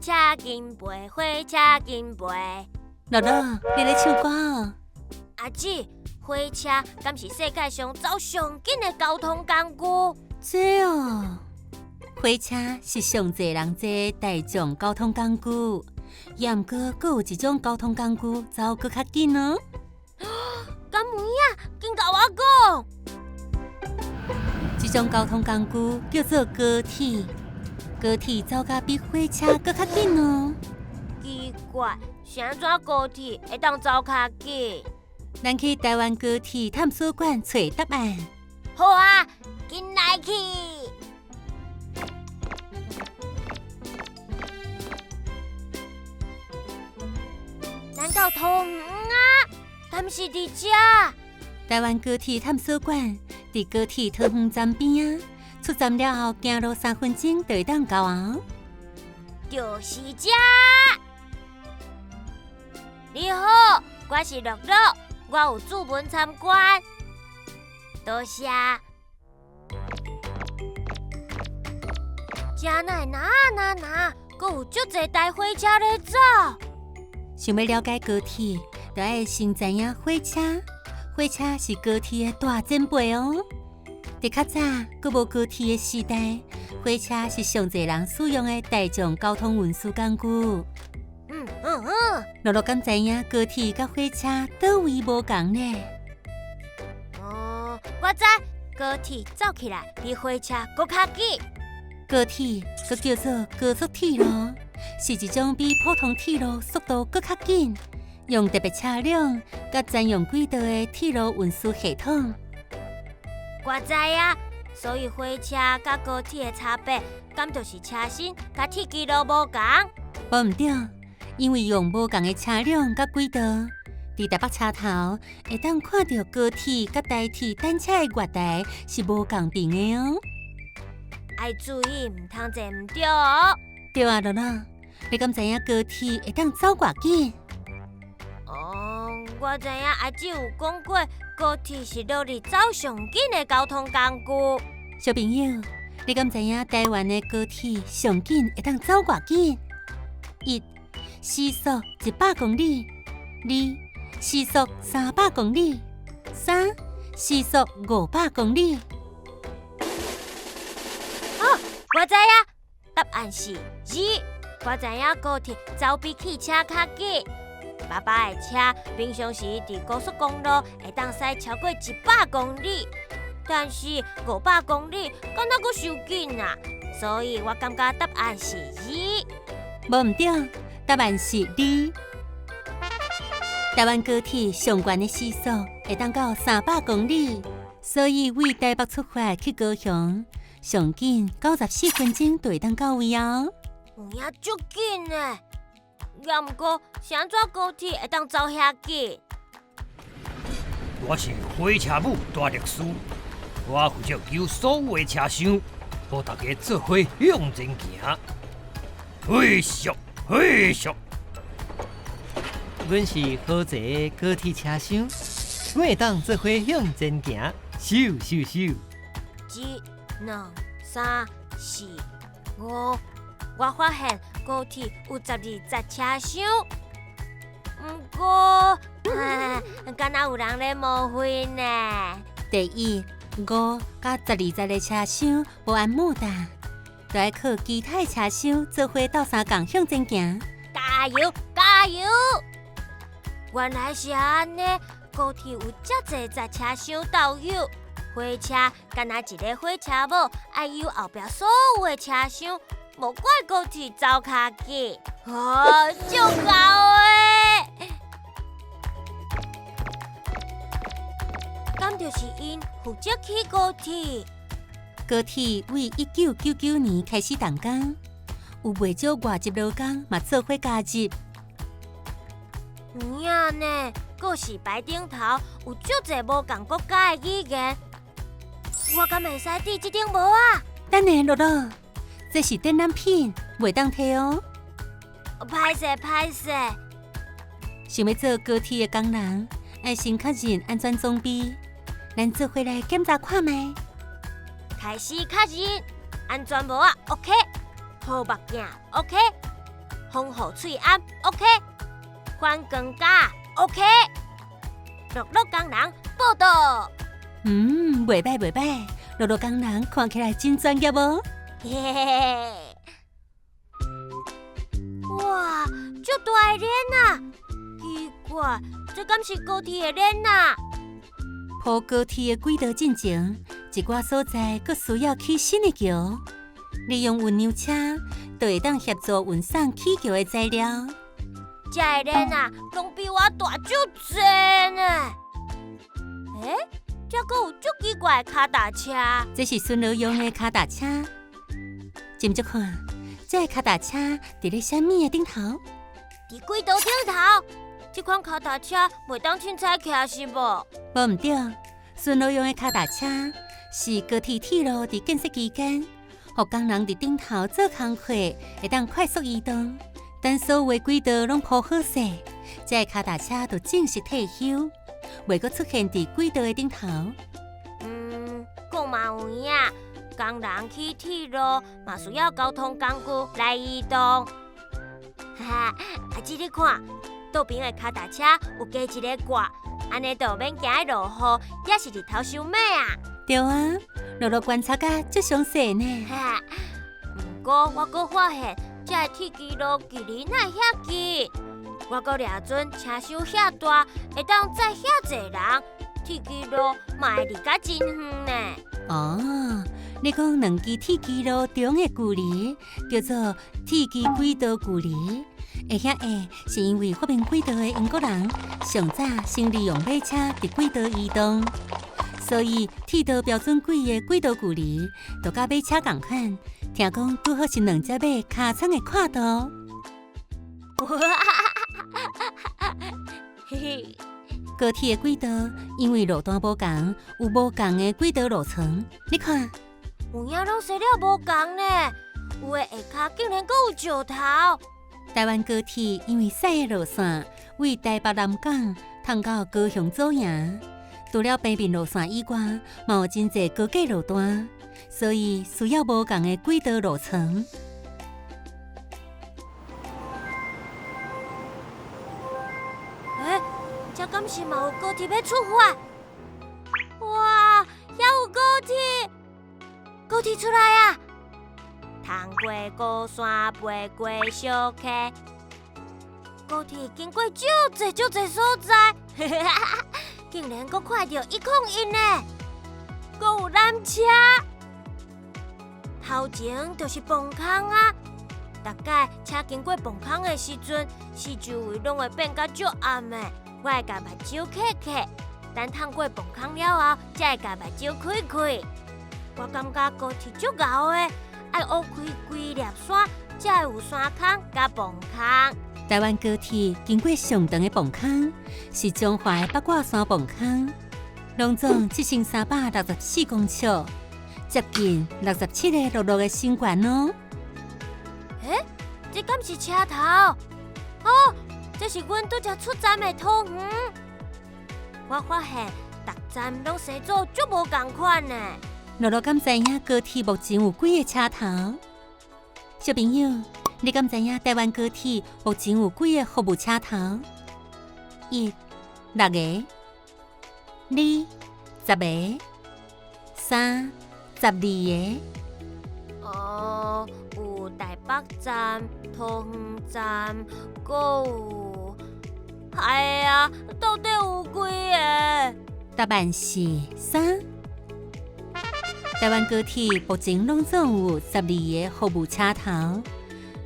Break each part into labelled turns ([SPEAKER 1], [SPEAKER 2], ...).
[SPEAKER 1] 车紧飞，火车紧飞。
[SPEAKER 2] 乐乐，你咧唱歌哦？
[SPEAKER 1] 阿姊，火车敢是世界上走上紧的交通工具？
[SPEAKER 2] 这哦，火车是上侪人坐的大众交通工具，也毋过阁有一种交通工具走阁较紧哦。
[SPEAKER 1] 敢有影？紧甲我讲。
[SPEAKER 2] 这种交通工具叫做高铁，高铁走甲比火车阁较紧哦。
[SPEAKER 1] 奇怪，是安怎高铁会当走较紧？
[SPEAKER 2] 咱去台湾高铁探索馆找答案。
[SPEAKER 1] 好啊，紧来去！难道通远啊？但是伫遮。
[SPEAKER 2] 台湾高铁探索馆伫高铁桃园站边啊，出站了后行路3分钟就会当到啊。
[SPEAKER 1] 就是遮。你好，我是乐乐，我有注文参观。多谢。遮内哪，阁有足侪台火车咧走。
[SPEAKER 2] 想要了解高铁，就要先知影火车。火车是高铁的大前辈哦。伫较早，阁无高铁的时代，火车是上侪人使用的大众交通运输工具。乐乐敢知影高铁甲火车倒位无共呢？
[SPEAKER 1] 我知高铁走起来比火车搁较紧。
[SPEAKER 2] 高铁阁叫做高速铁路，是一种比普通铁路速度搁较紧，用特别车辆甲专用轨道的铁路运输系统。
[SPEAKER 1] 我知啊，所以火车甲高铁的差别，敢就是车身甲铁轨路无共？
[SPEAKER 2] 无毋对，因为用无共的车辆甲轨道，伫台北车头会当看到高铁甲台铁单车的月台是无共平的哦。
[SPEAKER 1] 爱注意，唔通坐唔对哦。
[SPEAKER 2] 对啊，乐乐，你敢知影高铁会当走偌紧？
[SPEAKER 1] 我知影阿姊有讲过，高铁是落里走上紧的交通工具。
[SPEAKER 2] 小朋友，你敢知影台湾的高铁上紧会当走偌紧？1. 时速100公里；2. 时速300公里；3. 时速500公里。
[SPEAKER 1] 我知影，答案是2。我知影高铁走比汽车较紧。爸爸的车平常时伫高速公路会当驶超过100公里，但是500公里敢若阁伤紧啊，所以我感觉答案是2。
[SPEAKER 2] 无毋对，答案是2。台湾高铁上悬的时速会当到300公里，所以为台北出发去高雄，上紧94分钟就会当到位哦。
[SPEAKER 1] 有影足紧呢，也毋过是安怎高铁会当走遐紧？
[SPEAKER 3] 我是火车母大律师，我负责救所有的车厢，互大家做伙向前行。嘿咻嘿咻！
[SPEAKER 4] 阮是好坐的高铁车厢，阮会当做伙向前行，咻咻咻。
[SPEAKER 1] 1、2、3、4、5，我发现高铁有12车厢，不过，敢若有人咧冒昧呢。
[SPEAKER 2] 第一、5甲12个车厢无按摩打，就要靠其他车厢做伙斗相共向前行。
[SPEAKER 1] 加油加油！原来是安尼，高铁有遮侪车厢斗友，火车敢若一个火车母爱有后壁所有的车厢，无怪高铁走较紧。足够诶！敢就是因负责起高铁。
[SPEAKER 2] 高铁为1999年开始动工，有袂少外籍劳工嘛做伙加入。
[SPEAKER 1] 有影呢，阁是牌顶头有足侪无共国家的语言。我敢袂使滴这顶无啊？
[SPEAKER 2] 等下乐乐，这是展览品，袂当摕哦。
[SPEAKER 1] 歹势，
[SPEAKER 2] 想要做高铁的工人，要先确认安全装备。咱做伙来检查看卖。
[SPEAKER 1] 开始确认，安全帽啊 OK， 护目镜 OK，风雨翠暗 ，OK。反光架 ，OK。陆陆工人报道。
[SPEAKER 2] 袂歹袂歹，陆陆工人看起来真专业哦。
[SPEAKER 1] 嘿嘿嘿！哇，足大的链啊！奇怪，这敢是高铁的链啊？
[SPEAKER 2] 铺高铁的轨道进前，一寡所在阁需要起新的桥，利用运油车，就会当协助运送起桥的材料。
[SPEAKER 1] 这个链啊，拢比我大足多呢。诶，这阁有足奇怪的脚踏车。
[SPEAKER 2] 这是巡逻用的脚踏车。斟酌看，这个脚踏车伫咧啥物的顶头？
[SPEAKER 1] 伫轨道顶头，这款脚踏车袂当凊彩骑是无？
[SPEAKER 2] 无毋对，巡逻用的脚踏车是高铁铁路伫建设期间，互工人伫顶头做工课，会当快速移动。等所有的轨道拢铺好势，这个脚踏车就正式退休，袂阁出现伫轨道的顶头。
[SPEAKER 1] 讲嘛有影，工人去铁路嘛需要交通工具来移动。哈哈，这你看，道边的脚踏车有加一个挂，安尼就免惊落雨，也是日头伤美啊。
[SPEAKER 2] 对啊，露露观察甲足详细呢。
[SPEAKER 1] 哈，不过我阁发现，这个铁轨路距离哪遐近？我阁抓准车厢遐大，会当载遐济人，铁轨路嘛会离甲真远呢。
[SPEAKER 2] 哦，你讲两支铁轨路中的距离叫做铁轨轨道距离。会遐个是因为发明轨道的英国人上早先利用马车伫轨道移动，所以铁道标准轨的轨道距离就甲马车同款。听讲拄好是两只马尻川的跨度。
[SPEAKER 1] 嘿嘿。
[SPEAKER 2] 高铁的轨道因为路段无同，有无同的轨道路层。你看，
[SPEAKER 1] 有影拢生了无同呢，有的下骹竟然阁有石头。
[SPEAKER 2] 台湾高铁因为驶的路线为台北南港通到高雄左营，除了平面路线以外，嘛有真侪高架路段，所以需要无同的轨道路层。
[SPEAKER 1] 这敢是嘛有高铁要出发？哇，遐有高铁！高铁出来啊！通过高山，飞过小溪，高铁经过足侪所在，竟然阁看到101呢！阁有缆车，头前就是崩坑啊！大概车经过崩坑的时阵，四周围拢会变甲足暗的。我会甲目睭开开，等通过崩坑了后，才会甲目睭开开。我感觉高铁足厚的，爱挖开规粒山，才会有山坑甲崩坑。
[SPEAKER 2] 台湾高铁经过上长的崩坑，是中华的八卦山崩坑，拢总7364公尺，接近67个陆路的身悬哦。
[SPEAKER 1] 这敢是车头？哦。这是阮拄则出站的图园，我发现逐站拢生做足无同款呢。
[SPEAKER 2] 露露敢知影高铁目前有几个车头？小朋友，你敢知影台湾高铁目前有几个服务车头？1、6个；2、10个；3、12
[SPEAKER 1] 个。有台北站、桃园站，阁有。哎呀，到底有几个？
[SPEAKER 2] 答案是3。台湾高铁目前拢总有12个服務車頭，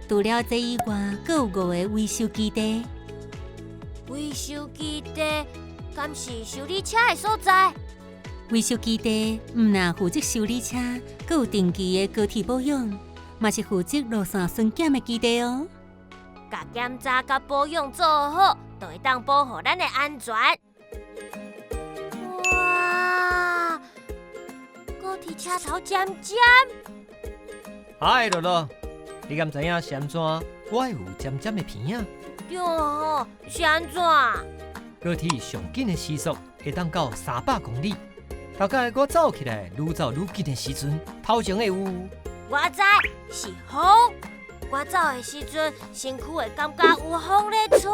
[SPEAKER 2] 除了這以外，還有5個維修基地。
[SPEAKER 1] 維修基地，敢是修理車的所在？
[SPEAKER 2] 維修基地唔但負責修理車，還有定期的高鐵保養，嘛是負責路線巡檢的基地哦。
[SPEAKER 1] 甲檢查甲保養做好，就會當保護咱的安全。哇！高鐵車頭尖尖。
[SPEAKER 4] 嗨，露露，你敢知影是安怎？我会有尖尖的鼻啊？
[SPEAKER 1] 哟，是安怎？
[SPEAKER 4] 高铁上紧的时速会当到300公里，大概我走起来愈走愈紧的时阵，头前会有。
[SPEAKER 1] 我知是风，我走的时阵，身躯会感觉有风咧吹。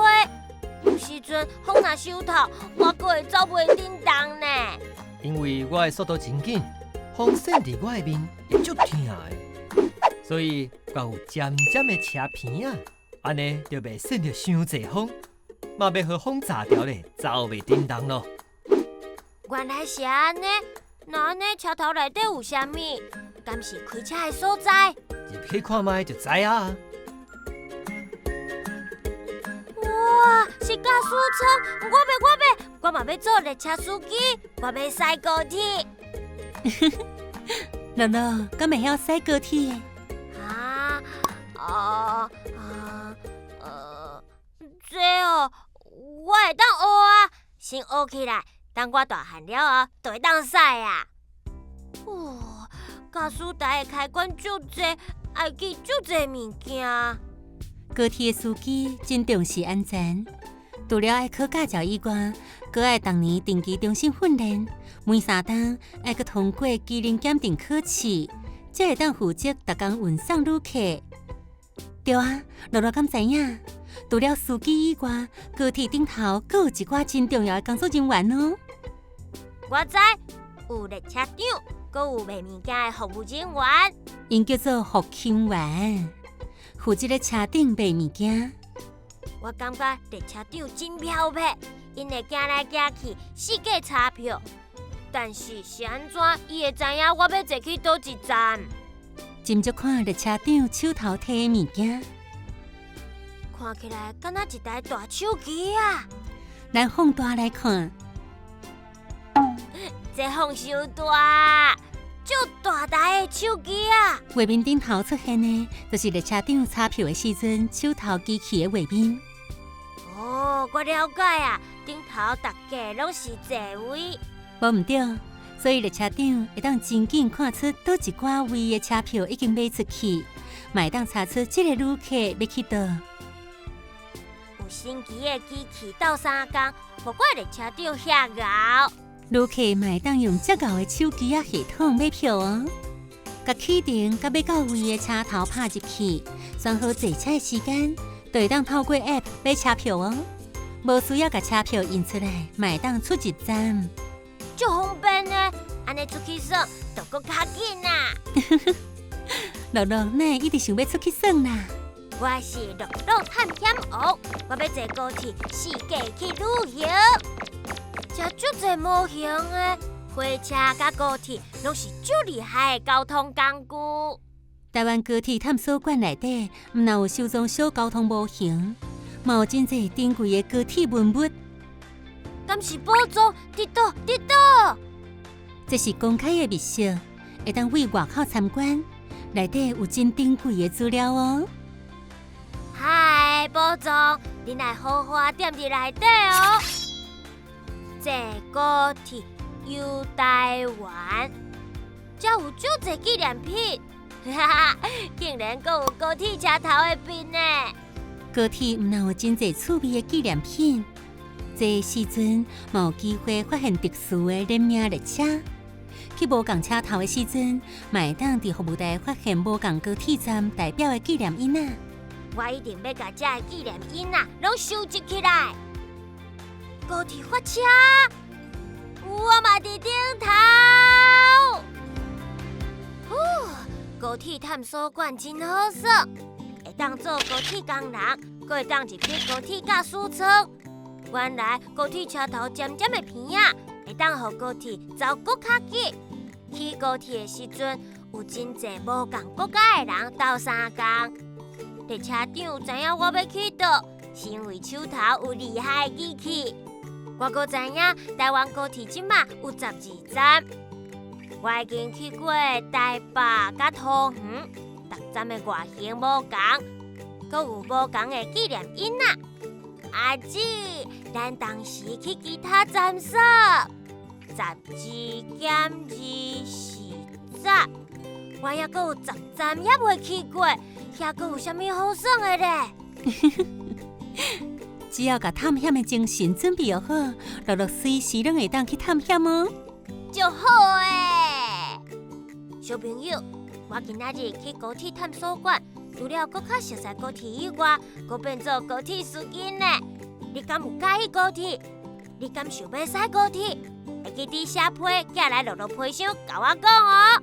[SPEAKER 1] 有时阵风若收透，我阁会走袂叮当呢。
[SPEAKER 4] 因为我的速度真紧，风扇伫我的面会足疼的，所以我有尖尖的车片啊，安尼就袂扇着伤济风，嘛袂互风炸掉咧，走袂叮当咯。
[SPEAKER 1] 原来是安尼，那安尼车头内底有啥物？敢是开车的所在？
[SPEAKER 4] 入去看卖就知啊。
[SPEAKER 1] 哇，是驾驶舱！我嘛要做列车司机，我要驶高铁。
[SPEAKER 2] 乐乐，敢会晓驶高铁？
[SPEAKER 1] 这哦，我会当学啊，先学起来，等我大汉了后，就会当驶啊。驾驶台的开关足济，爱记足济物件。
[SPEAKER 2] 高铁的司机真重视安全，除了爱考驾照以外，阁爱逐年定期重新训练，每3档爱阁通过机能检定考试，才会当负责逐工运送旅客。对啊，乐乐敢知影？除了司机以外，高铁顶头阁有一寡真重要的工作人员哦。
[SPEAKER 1] 我知，有列车长，阁有卖物件的服务人员，
[SPEAKER 2] 因叫做服勤员，负责咧车顶卖物件。
[SPEAKER 1] 我感觉列车长真漂泊，因会行来行去，四界查票。但是安怎，伊会知影我要坐去倒一站？
[SPEAKER 2] 斟酌看列车长手头提的物件，
[SPEAKER 1] 看起来敢若一台大手机啊！
[SPEAKER 2] 咱放大来看，
[SPEAKER 1] 这风伤大，足大台的手机啊！
[SPEAKER 2] 画面顶头出现的，就是列车长查票的时阵手头机器的画面。
[SPEAKER 1] 哦，我了解啊，顶头大家拢是座位。
[SPEAKER 2] 无毋对，所以列车长会当真紧看出倒一寡位的车票已经卖出去，嘛会当查出这个旅客要去倒。
[SPEAKER 1] 有神奇的机器斗3工，互我列车长遐熬。
[SPEAKER 2] 旅客嘛会当用遮厚的手机系统买票哦。甲启动甲要到位的车头拍入去，选好坐车的时间，就会当透过 App 买车票哦。无需要甲车票印出来，嘛会当出一站。
[SPEAKER 1] 足方便呢，安尼出去耍就搁较紧啦。
[SPEAKER 2] 乐乐哪会一直想要出去耍啦？
[SPEAKER 1] 我是乐乐探险王，我要坐高铁世界去旅行。这足侪模型的火车甲高铁，拢是足厉害的交通工具。
[SPEAKER 2] 台湾高铁探索馆内底，毋但有收藏小交通模型，嘛有真侪珍贵的高铁文物。
[SPEAKER 1] 敢是宝藏？伫倒？
[SPEAKER 2] 这是公开的密室，会当为外口参观，内底有真珍贵的资料哦。
[SPEAKER 1] 嗨，宝藏，你来好好踮伫内底哦。坐高铁游台湾，这有足侪纪念品，哈哈，竟然阁有高铁车头的边呢。
[SPEAKER 2] 高铁毋但有真侪趣味的纪念品，这个时阵嘛有机会发现特殊的联名列车。去无共车头的时阵，嘛会当伫服务台发现无共高铁站代表的纪念印啊。
[SPEAKER 1] 我一定要甲这个纪念印啊，拢收集起来。高铁发车，我嘛伫顶头。高铁探索馆真好耍，会当做高铁工人，阁会当入去高铁驾驶舱。原来高铁车头尖尖的片啊，会当互高铁走搁较紧。去高铁的时阵，有真侪无共国家的人斗3工。列车长知影我要去倒，是因为手头有厉害的机器。我阁知影台湾高铁即马有12站，我已经去过台北甲桃园，逐站的外形无同，阁有无同的纪念印啊。阿姊，咱当时去其他站耍，12减2是10，我还阁有10站也未去过，遐阁有啥物好耍的咧？
[SPEAKER 2] 只要甲探险的精神准备好，乐乐随时拢会当去探险哦。
[SPEAKER 1] 就好诶！小朋友，我今仔日去高铁探索馆，除了搁较熟悉高铁以外，搁变做高铁司机呢。你敢有介意高铁？你敢想要驶高铁？会记伫写批寄来录批箱，甲我讲哦。